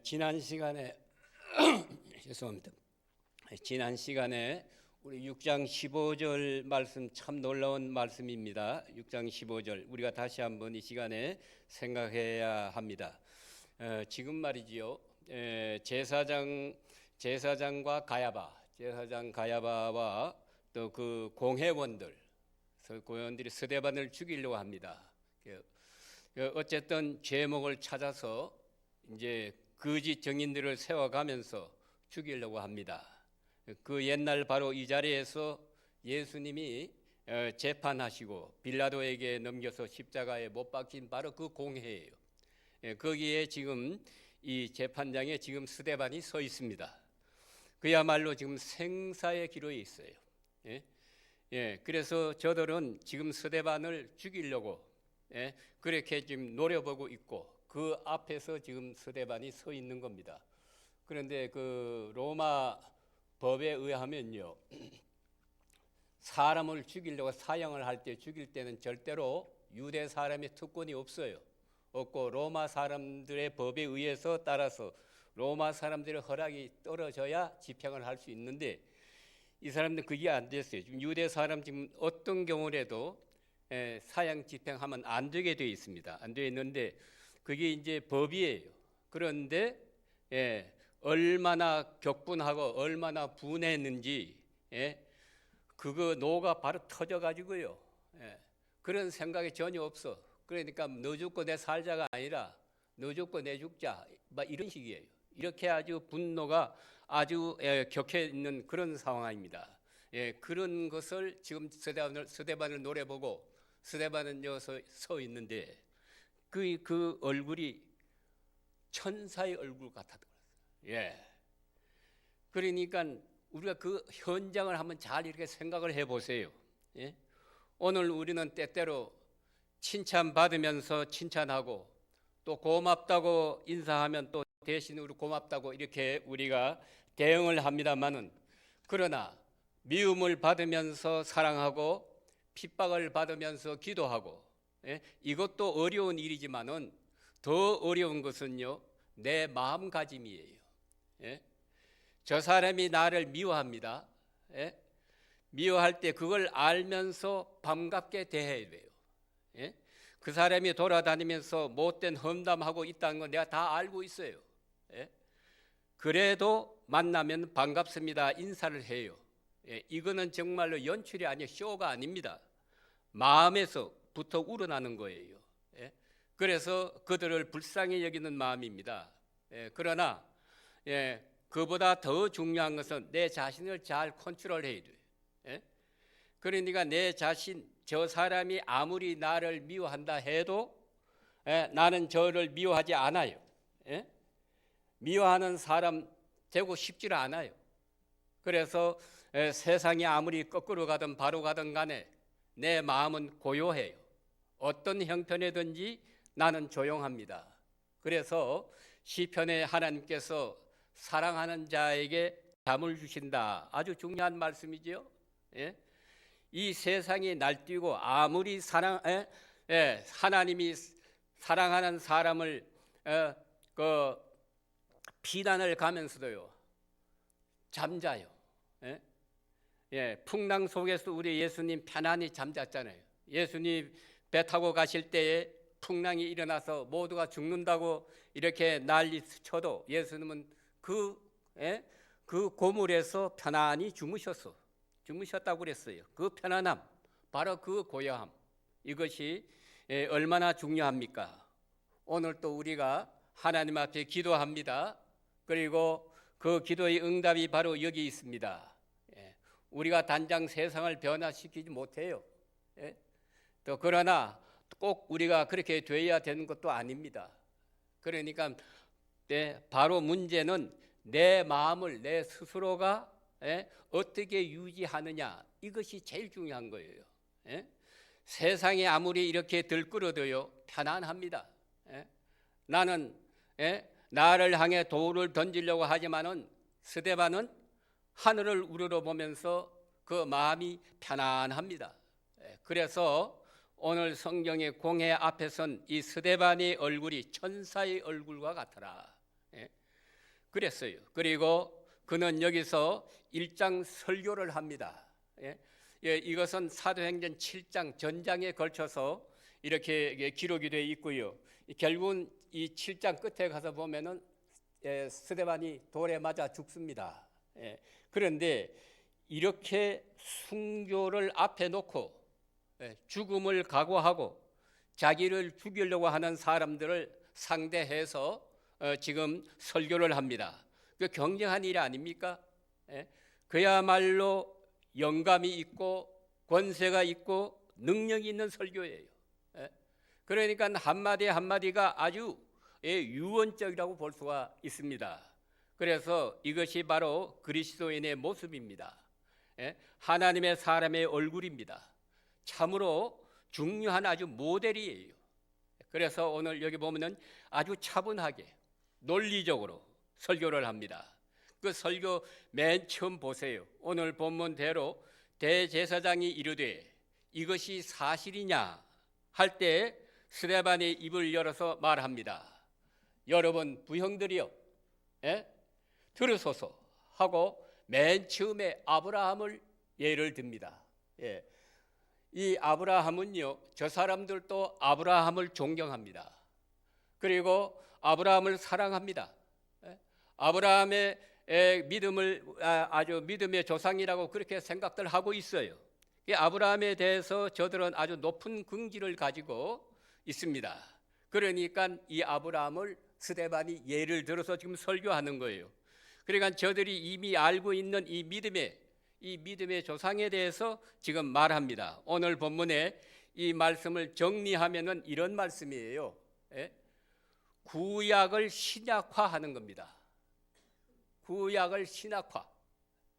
지난 시간에 죄송합니다. 지난 시간에 우리 6장 15절 말씀 참 놀라운 말씀입니다. 6장 15절 우리가 다시 한번 이 시간에 생각해야 합니다. 지금 말이지요. 제사장과 제사장 가야바와 또 그 공회원들이 스데반을 죽이려고 합니다. 어쨌든 제목을 찾아서 이제 거짓 증인들을 세워가면서 죽이려고 합니다. 그 옛날 바로 이 자리에서 예수님이 재판하시고 빌라도에게 넘겨서 십자가에 못 박힌 바로 그 공회예요. 거기에 지금 이 재판장에 지금 스데반이 서 있습니다. 그야말로 지금 생사의 기로에 있어요. 그래서 저들은 지금 스데반을 죽이려고 그렇게 지금 노려보고 있고 그 앞에서 지금 스데반이 서 있는 겁니다. 그런데 그 로마 법에 의하면요, 사람을 죽이려고 사형을 할 때 죽일 때는 절대로 유대 사람의 특권이 없고 로마 사람들의 법에 의해서 따라서 로마 사람들의 허락이 떨어져야 집행을 할 수 있는데 이 사람들은 그게 안 됐어요. 지금 유대 사람 지금 어떤 경우라도 사형 집행하면 안 되게 돼 있습니다. 안 돼 있는데 그게 이제 법이에요. 그런데 얼마나 격분하고 얼마나 분했는지 그거 노가 바로 터져가지고요. 그런 생각이 전혀 없어. 그러니까 너 죽고 내 살자가 아니라 너 죽고 내 죽자 막 이런 식이에요. 이렇게 아주 분노가 아주 격해 있는 그런 상황입니다. 그런 것을 지금 스데반을 노려보고 스데반은 여기서 서 있는데 그 얼굴이 천사의 얼굴 같았더라고요. 그러니까 우리가 그 현장을 한번 잘 이렇게 생각을 해보세요. 오늘 우리는 때때로 칭찬받으면서 칭찬하고 또 고맙다고 인사하면 또 대신 우리 고맙다고 이렇게 우리가 대응을 합니다만은 그러나 미움을 받으면서 사랑하고 핍박을 받으면서 기도하고 이것도 어려운 일이지만은 더 어려운 것은요 내 마음가짐이에요. 저 사람이 나를 미워합니다. 미워할 때 그걸 알면서 반갑게 대해야 돼요. 그 사람이 돌아다니면서 못된 험담하고 있다는 건 내가 다 알고 있어요. 그래도 만나면 반갑습니다 인사를 해요. 이거는 정말로 연출이 아니에요. 쇼가 아닙니다. 마음에서부터 우러나는 거예요. 그래서 그들을 불쌍히 여기는 마음입니다. 그러나 그보다 더 중요한 것은 내 자신을 잘 컨트롤해야 돼요. 그러니까 내 자신, 저 사람이 아무리 나를 미워한다 해도 나는 저를 미워하지 않아요. 미워하는 사람 되고 싶지 않아요. 그래서 세상이 아무리 거꾸로 가든 바로 가든 간에 내 마음은 고요해요. 어떤 형편이든지 나는 조용합니다. 그래서 시편에 하나님께서 사랑하는 자에게 잠을 주신다. 아주 중요한 말씀이죠. 이 세상이 날뛰고 아무리 하나님이 사랑하는 사람을 비난을 가면서도요 잠자요. 풍랑 속에서 우리 예수님 편안히 잠잤잖아요. 예수님 배 타고 가실 때에 풍랑이 일어나서 모두가 죽는다고 이렇게 난리 쳐도 예수님은 그 고물에서 편안히 주무셨다고 그랬어요. 그 편안함, 바로 그 고요함, 이것이 얼마나 중요합니까? 오늘 또 우리가 하나님 앞에 기도합니다. 그리고 그 기도의 응답이 바로 여기 있습니다. 우리가 단장 세상을 변화시키지 못해요. 또 그러나 꼭 우리가 그렇게 돼야 되는 것도 아닙니다. 그러니까 바로 문제는 내 마음을 내 스스로가 어떻게 유지하느냐, 이것이 제일 중요한 거예요. 세상이 아무리 이렇게 들끓어도요 편안합니다. 나는 나를 향해 돌을 던지려고 하지만은 스데반은 하늘을 우러러보면서 그 마음이 편안합니다. 그래서 오늘 성경의 공회 앞에 선 이 스데반의 얼굴이 천사의 얼굴과 같더라. 그랬어요. 그리고 그는 여기서 1장 설교를 합니다. 이것은 사도행전 7장 전장에 걸쳐서 이렇게 기록이 되어 있고요. 결국은 이 7장 끝에 가서 보면은 스데반이 돌에 맞아 죽습니다. 그런데 이렇게 순교를 앞에 놓고 죽음을 각오하고 자기를 죽이려고 하는 사람들을 상대해서 지금 설교를 합니다. 그 경쟁한 일이 아닙니까? 그야말로 영감이 있고 권세가 있고 능력이 있는 설교예요. 그러니까 한마디 한마디가 아주 유언적이라고 볼 수가 있습니다. 그래서 이것이 바로 그리스도인의 모습입니다. 하나님의 사람의 얼굴입니다. 참으로 중요한 아주 모델이에요. 그래서 오늘 여기 보면은 아주 차분하게 논리적으로 설교를 합니다. 그 설교 맨 처음 보세요. 오늘 본문대로 대제사장이 이르되 이것이 사실이냐 할 때 스데반의 입을 열어서 말합니다. 여러분 부형들이여, 들으소서 하고 맨 처음에 아브라함을 예를 듭니다. 이 아브라함은요, 저 사람들도 아브라함을 존경합니다. 그리고 아브라함을 사랑합니다. 아브라함의 믿음을 아주 믿음의 조상이라고 그렇게 생각들 하고 있어요. 이 아브라함에 대해서 저들은 아주 높은 긍지를 가지고 있습니다. 그러니까 이 아브라함을 스데반이 예를 들어서 지금 설교하는 거예요. 그러니까 저들이 이미 알고 있는 이 믿음의 조상에 대해서 지금 말합니다. 오늘 본문에 이 말씀을 정리하면은 이런 말씀이에요. 구약을 신약화하는 겁니다. 구약을 신약화.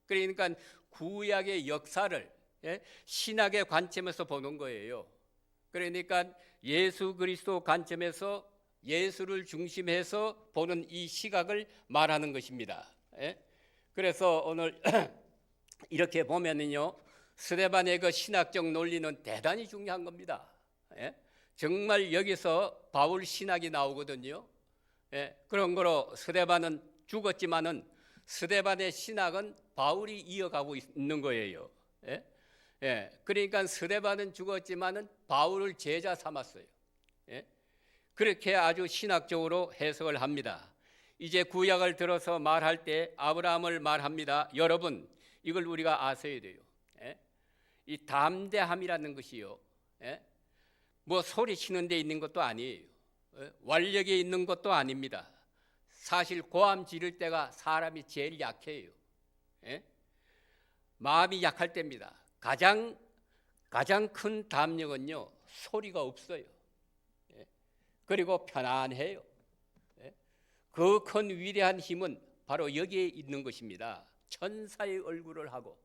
그러니까 구약의 역사를 신약의 관점에서 보는 거예요. 그러니까 예수 그리스도 관점에서 예수를 중심해서 보는 이 시각을 말하는 것입니다. 그래서 오늘 이렇게 보면은요, 스데반의 그 신학적 논리는 대단히 중요한 겁니다. 정말 여기서 바울 신학이 나오거든요. 그런 거로 스데반은 죽었지만은 스데반의 신학은 바울이 이어가고 있는 거예요. 그러니까 스데반은 죽었지만은 바울을 제자 삼았어요. 그렇게 아주 신학적으로 해석을 합니다. 이제 구약을 들어서 말할 때 아브라함을 말합니다. 여러분, 이걸 우리가 아셔야 돼요. 이 담대함이라는 것이요, 뭐 소리치는 데 있는 것도 아니에요. 완력에 있는 것도 아닙니다. 사실 고함 지를 때가 사람이 제일 약해요. 마음이 약할 때입니다. 가장 큰 담력은요, 소리가 없어요. 그리고 편안해요. 그 큰 위대한 힘은 바로 여기에 있는 것입니다. 천사의 얼굴을 하고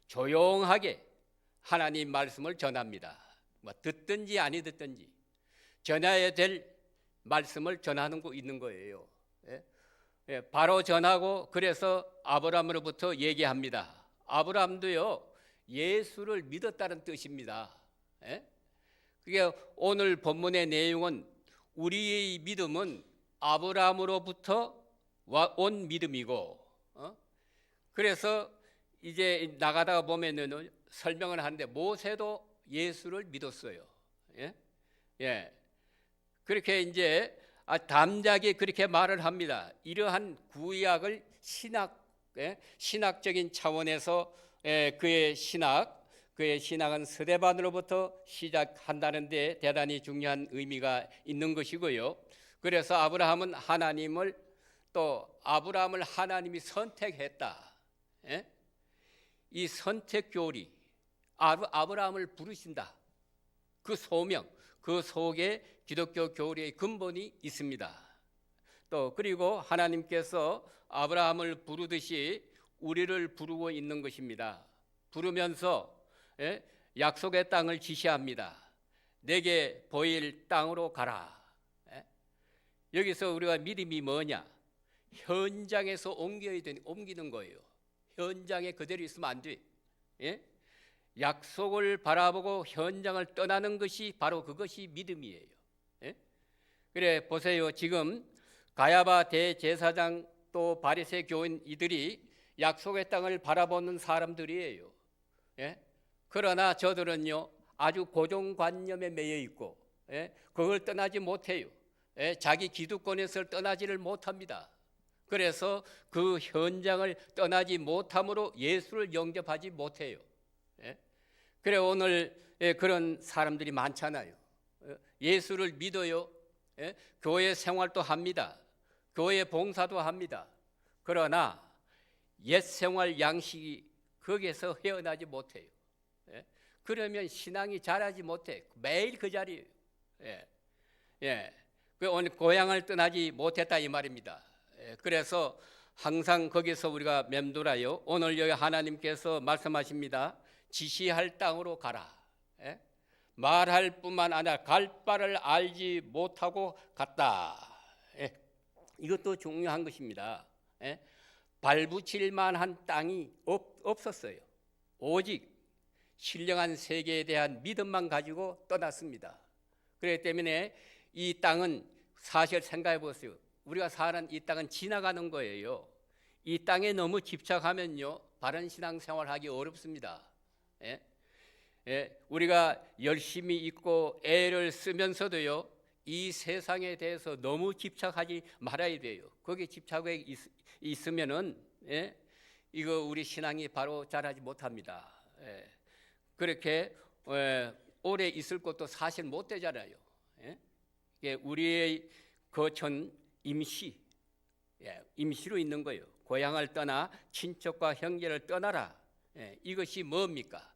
조용하게 하나님 말씀을 전합니다. 뭐 듣든지 아니 듣든지 전해야 될 말씀을 전하는 거 있는 거예요. 바로 전하고 그래서 아브라함으로부터 얘기합니다. 아브라함도요, 예수를 믿었다는 뜻입니다. 그게 오늘 본문의 내용은 우리의 믿음은 아브라함으로부터 온 믿음이고, 그래서 이제 나가다가 보면은 설명을 하는데 모세도 예수를 믿었어요. 그렇게 이제 담대하게 그렇게 말을 합니다. 이러한 구약을 신학적인 차원에서 그의 신학은 스데반으로부터 시작한다는 데 대단히 중요한 의미가 있는 것이고요. 그래서 아브라함은 아브라함을 하나님이 선택했다. 이 선택 교리, 아브라함을 부르신다. 그 소명, 그 속에 기독교 교리의 근본이 있습니다. 또 그리고 하나님께서 아브라함을 부르듯이 우리를 부르고 있는 것입니다. 부르면서 약속의 땅을 지시합니다. 내게 보일 땅으로 가라. 여기서 우리가 믿음이 뭐냐? 현장에서 옮기는 거예요. 현장에 그대로 있으면 안 돼. 약속을 바라보고 현장을 떠나는 것이 바로 그것이 믿음이에요. 그래 보세요. 지금 가야바 대제사장 또 바리새 교인 이들이 약속의 땅을 바라보는 사람들이에요. 예? 그러나 저들은요 아주 고정관념에 매여 있고 그걸 떠나지 못해요. 자기 기득권에서 떠나지를 못합니다. 그래서 그 현장을 떠나지 못함으로 예수를 영접하지 못해요. 그래 오늘 그런 사람들이 많잖아요. 예수를 믿어요. 교회 생활도 합니다. 교회 봉사도 합니다. 그러나 옛 생활 양식이 거기에서 헤어나지 못해요. 그러면 신앙이 자라지 못해. 매일 그 자리예요. 오늘 고향을 떠나지 못했다 이 말입니다. 그래서 항상 거기서 우리가 맴돌아요. 오늘 여기 하나님께서 말씀하십니다. 지시할 땅으로 가라. 말할 뿐만 아니라 갈 바를 알지 못하고 갔다. 이것도 중요한 것입니다. 발붙일 만한 땅이 없었어요. 오직 신령한 세계에 대한 믿음만 가지고 떠났습니다. 그렇기 때문에 이 땅은 사실 생각해 보세요. 우리가 사는 이 땅은 지나가는 거예요. 이 땅에 너무 집착하면요 바른 신앙생활하기 어렵습니다. 우리가 열심히 있고 애를 쓰면서도요 이 세상에 대해서 너무 집착하지 말아야 돼요. 거기에 집착에 있으면은 이거 우리 신앙이 바로 자라지 못합니다. 그렇게 오래 있을 것도 사실 못 되잖아요. 우리의 거처는 임시로 있는 거예요. 고향을 떠나 친척과 형제를 떠나라. 이것이 뭡니까?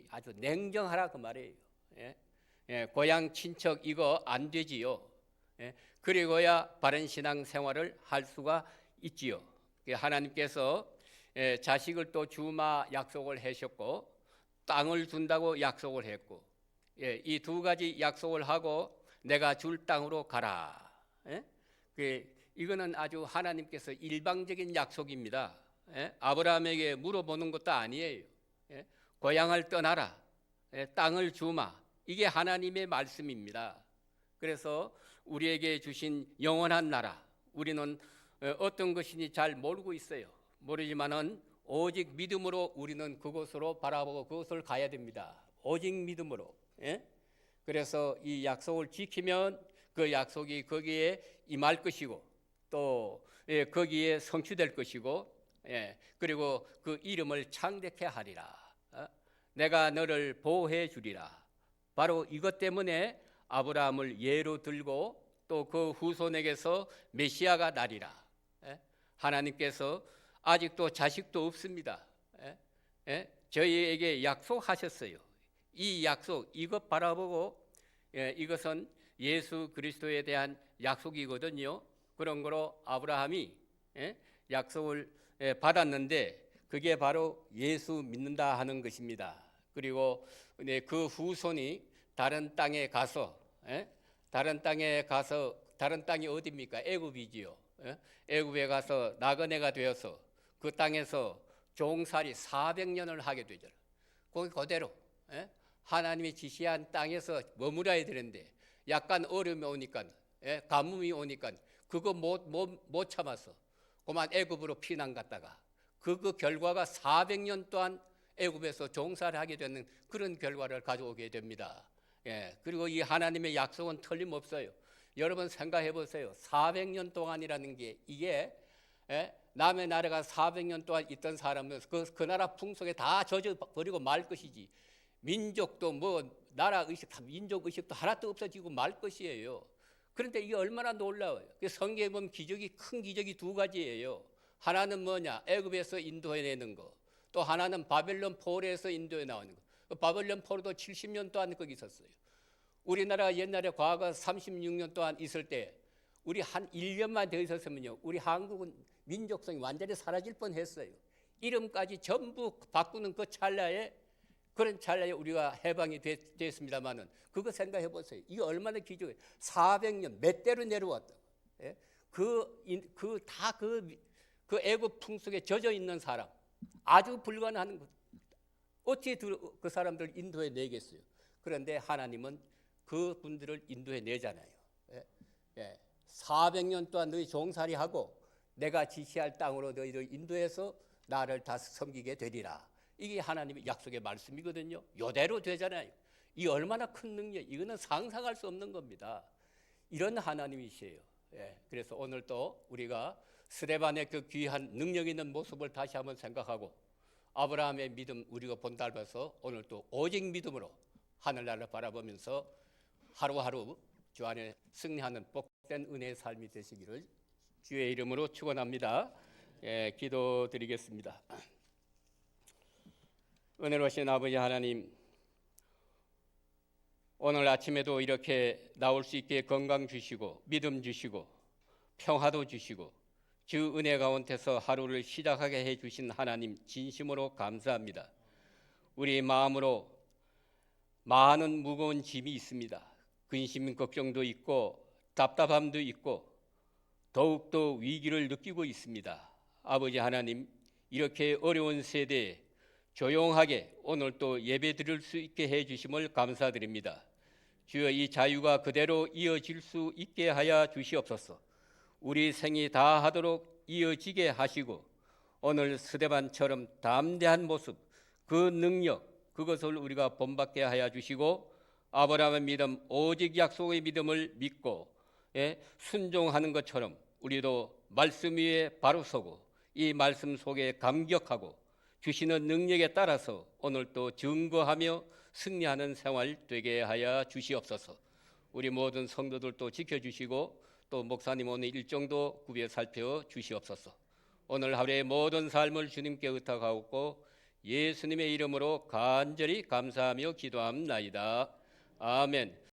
아주 냉정하라 그 말이에요. 고향 친척 이거 안 되지요. 그리고야 바른 신앙 생활을 할 수가 있지요. 하나님께서 자식을 또 주마 약속을 하셨고 땅을 준다고 약속을 했고 이 두 가지 약속을 하고 내가 줄 땅으로 가라. 이거는 아주 하나님께서 일방적인 약속입니다. 아브라함에게 물어보는 것도 아니에요. 고향을 떠나라. 땅을 주마. 이게 하나님의 말씀입니다. 그래서 우리에게 주신 영원한 나라 우리는 어떤 것인지 잘 모르고 있어요. 모르지만은 오직 믿음으로 우리는 그곳으로 바라보고 그곳을 가야 됩니다. 오직 믿음으로. 그래서 이 약속을 지키면 그 약속이 거기에 임할 것이고 또 거기에 성취될 것이고 그리고 그 이름을 창대케 하리라. 내가 너를 보호해 주리라. 바로 이것 때문에 아브라함을 예로 들고 또 그 후손에게서 메시아가 나리라. 하나님께서 아직도 자식도 없습니다. 저희에게 약속하셨어요. 이 약속 이것 바라보고 이것은 예수 그리스도에 대한 약속이거든요. 그런 거로 아브라함이 약속을 받았는데 그게 바로 예수 믿는다 하는 것입니다. 그리고 그 후손이 다른 땅에 가서 다른 땅이 어디입니까? 애굽이지요. 애굽에 가서 나그네가 되어서 그 땅에서 종살이 400년을 하게 되죠. 거기 그대로 하나님이 지시한 땅에서 머물러야 되는데 약간 어려움이 오니까 가뭄이 오니까 그거 못 참아서 그만 애굽으로 피난 갔다가 그 결과가 400년 동안 애굽에서 종살을 하게 되는 그런 결과를 가져오게 됩니다. 그리고 이 하나님의 약속은 틀림없어요. 여러분 생각해 보세요. 400년 동안이라는 게 이게 남의 나라가 400년 동안 있던 사람은 그 나라 풍속에 다 젖어버리고 말 것이지 민족도 나라 의식, 민족 의식도 하나도 없어지고 말 것이에요. 그런데 이게 얼마나 놀라워요. 성경에 보면 큰 기적이 두 가지예요. 하나는 뭐냐? 애굽에서 인도해내는 거. 또 하나는 바벨론 포로에서 인도해 나오는 거. 바벨론 포로도 70년 동안 거기 있었어요. 우리나라 옛날에 과거 36년 동안 있을 때 우리 한 1년만 더 있었으면요. 우리 한국은 민족성이 완전히 사라질 뻔했어요. 이름까지 전부 바꾸는 그 그런 찰나에 우리가 해방이 됐습니다만은 그거 생각해 보세요. 이게 얼마나 기적이에요. 400년 몇 대로 내려왔다. 그 애굽 풍속에 젖어 있는 사람 아주 불가능한 것. 어떻게 그 사람들 인도해 내겠어요? 그런데 하나님은 그 분들을 인도해 내잖아요. 400년 동안 너희 종살이하고 내가 지시할 땅으로 너희를 인도해서 나를 다 섬기게 되리라. 이게 하나님의 약속의 말씀이거든요. 이대로 되잖아요. 이 얼마나 큰 능력, 이거는 상상할 수 없는 겁니다. 이런 하나님이시에요. 예, 그래서 오늘 또 우리가 스데반의 그 귀한 능력 있는 모습을 다시 한번 생각하고 아브라함의 믿음 우리가 본닮아서 오늘 또 오직 믿음으로 하늘나라를 바라보면서 하루하루 주 안에 승리하는 복된 은혜의 삶이 되시기를 주의 이름으로 축원합니다. 예, 기도드리겠습니다. 은혜로우신 아버지 하나님, 오늘 아침에도 이렇게 나올 수 있게 건강 주시고 믿음 주시고 평화도 주시고 주 은혜 가운데서 하루를 시작하게 해주신 하나님 진심으로 감사합니다. 우리 마음으로 많은 무거운 짐이 있습니다. 근심 걱정도 있고 답답함도 있고 더욱더 위기를 느끼고 있습니다. 아버지 하나님, 이렇게 어려운 세대에 조용하게 오늘 또 예배 드릴 수 있게 해주심을 감사드립니다. 주여, 이 자유가 그대로 이어질 수 있게 하여 주시옵소서. 우리 생이 다하도록 이어지게 하시고 오늘 스데반처럼 담대한 모습, 그 능력, 그것을 우리가 본받게 하여 주시고 아브라함의 믿음, 오직 약속의 믿음을 믿고 순종하는 것처럼 우리도 말씀 위에 바로 서고 이 말씀 속에 감격하고 주시는 능력에 따라서 오늘 또 증거하며 승리하는 생활 되게 하여 주시옵소서. 우리 모든 성도들도 지켜주시고 또 목사님 오늘 일정도 구비해 살펴 주시옵소서. 오늘 하루의 모든 삶을 주님께 의탁하옵고 예수님의 이름으로 간절히 감사하며 기도합나이다. 아멘.